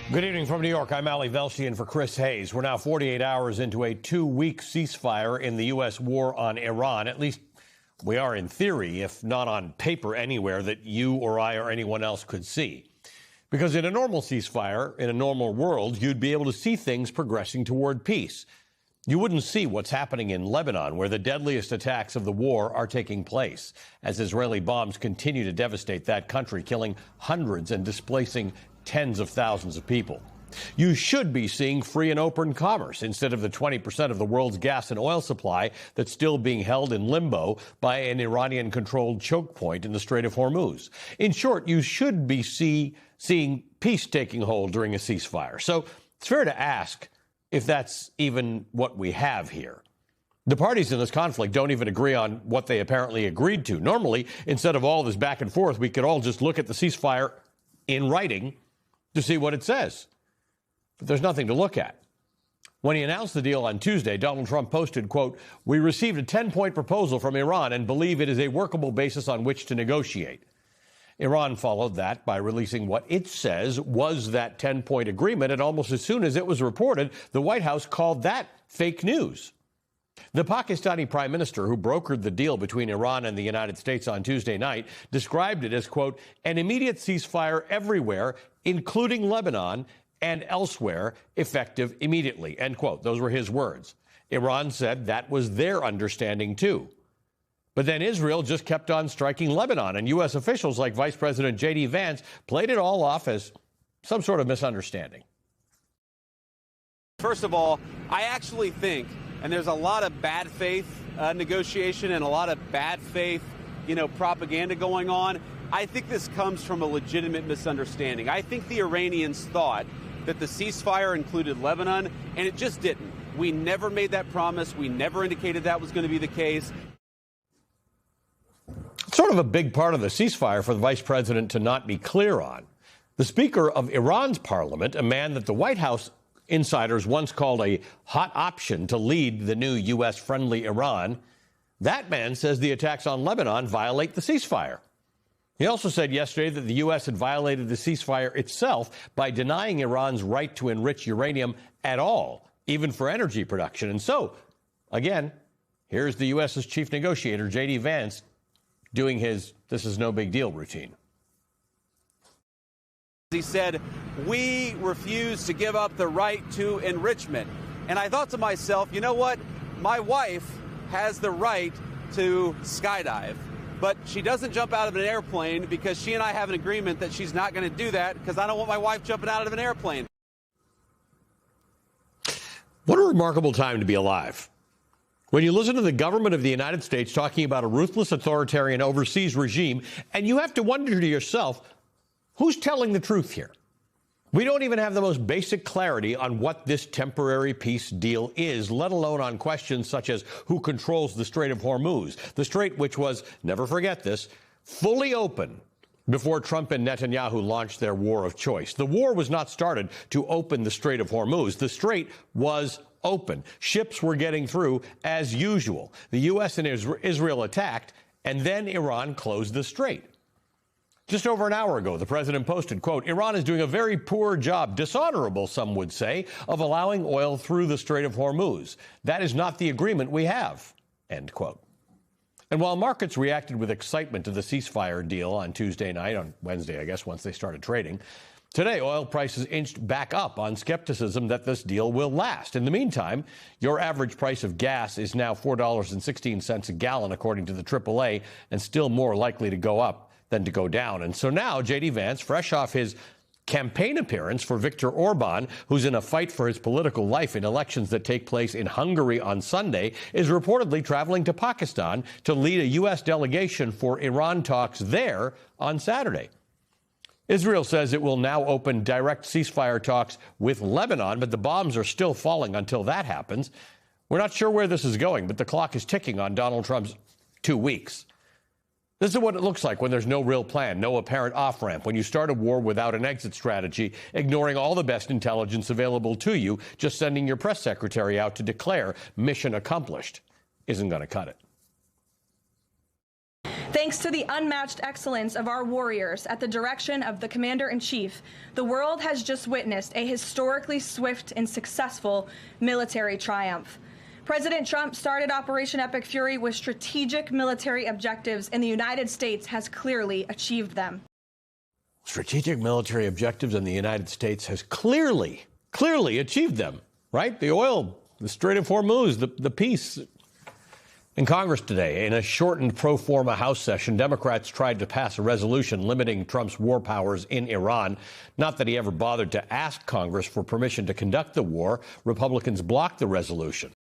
Good evening from New York. I'm Ali Velshi in for Chris Hayes. We're now 48 hours into a 2-week ceasefire in the U.S. war on Iran. At least we are in theory, if not on paper anywhere that you or I or anyone else could see. Because in a normal ceasefire, in a normal world, you'd be able to see things progressing toward peace. You wouldn't see what's happening in Lebanon, where the deadliest attacks of the war are taking place, as Israeli bombs continue to devastate that country, killing hundreds and displacing tens of thousands of people. You should be seeing free and open commerce instead of the 20% of the world's gas and oil supply that's still being held in limbo by an Iranian-controlled choke point in the Strait of Hormuz. In short, you should be seeing peace taking hold during a ceasefire. So it's fair to ask if that's even what we have here. The parties in this conflict don't even agree on what they apparently agreed to. Normally, instead of all this back and forth, we could all just look at the ceasefire in writing to see what it says. But there's nothing to look at. When he announced the deal on Tuesday, Donald Trump posted, quote, "We received a 10-point proposal from Iran and believe it is a workable basis on which to negotiate." Iran followed that by releasing what it says was that 10-point agreement, and almost as soon as it was reported, the White House called that fake news. The Pakistani prime minister who brokered the deal between Iran and the United States on Tuesday night described it as, quote, "an immediate ceasefire everywhere, including Lebanon and elsewhere, effective immediately," end quote. Those were his words. Iran said that was their understanding, too. But then Israel just kept on striking Lebanon, and U.S. officials like Vice President J.D. Vance played it all off as some sort of misunderstanding. First of all, I actually think, and there's a lot of bad faith negotiation and a lot of bad faith, propaganda going on. I think this comes from a legitimate misunderstanding. I think the Iranians thought that the ceasefire included Lebanon, and it just didn't. We never made that promise. We never indicated that was going to be the case. It's sort of a big part of the ceasefire for the vice president to not be clear on. The Speaker of Iran's parliament, a man that the White House insiders once called a hot option to lead the new U.S.-friendly Iran, that man says the attacks on Lebanon violate the ceasefire. He also said yesterday that the U.S. had violated the ceasefire itself by denying Iran's right to enrich uranium at all, even for energy production. And so, again, here's the U.S.'s chief negotiator, J.D. Vance, doing his "this is no big deal" routine. He said, "We refuse to give up the right to enrichment." And I thought to myself, you know what? My wife has the right to skydive, but she doesn't jump out of an airplane because she and I have an agreement that she's not going to do that because I don't want my wife jumping out of an airplane. What a remarkable time to be alive. When you listen to the government of the United States talking about a ruthless authoritarian overseas regime, and you have to wonder to yourself, who's telling the truth here? We don't even have the most basic clarity on what this temporary peace deal is, let alone on questions such as who controls the Strait of Hormuz, the strait which was, never forget this, fully open before Trump and Netanyahu launched their war of choice. The war was not started to open the Strait of Hormuz. The strait was open. Ships were getting through as usual. The U.S. and Israel attacked, and then Iran closed the strait. Just over an hour ago, the president posted, quote, "Iran is doing a very poor job, dishonorable, some would say, of allowing oil through the Strait of Hormuz. That is not the agreement we have," end quote. And while markets reacted with excitement to the ceasefire deal on Tuesday night, on Wednesday, I guess, once they started trading, today oil prices inched back up on skepticism that this deal will last. In the meantime, your average price of gas is now $4.16 a gallon, according to the AAA, and still more likely to go up than to go down. And so now J.D. Vance, fresh off his campaign appearance for Viktor Orban, who's in a fight for his political life in elections that take place in Hungary on Sunday, is reportedly traveling to Pakistan to lead a U.S. delegation for Iran talks there on Saturday. Israel says it will now open direct ceasefire talks with Lebanon, but the bombs are still falling until that happens. We're not sure where this is going, but the clock is ticking on Donald Trump's 2 weeks. This is what it looks like when there's no real plan, no apparent off-ramp, when you start a war without an exit strategy, ignoring all the best intelligence available to you, just sending your press secretary out to declare mission accomplished isn't going to cut it. Thanks to the unmatched excellence of our warriors at the direction of the Commander-in-Chief, the world has just witnessed a historically swift and successful military triumph. President Trump started Operation Epic Fury with strategic military objectives, and the United States has clearly achieved them. Strategic military objectives, and the United States has clearly achieved them, right? The oil, the Strait of Hormuz, the peace. In Congress today, in a shortened pro forma House session, Democrats tried to pass a resolution limiting Trump's war powers in Iran. Not that he ever bothered to ask Congress for permission to conduct the war. Republicans blocked the resolution.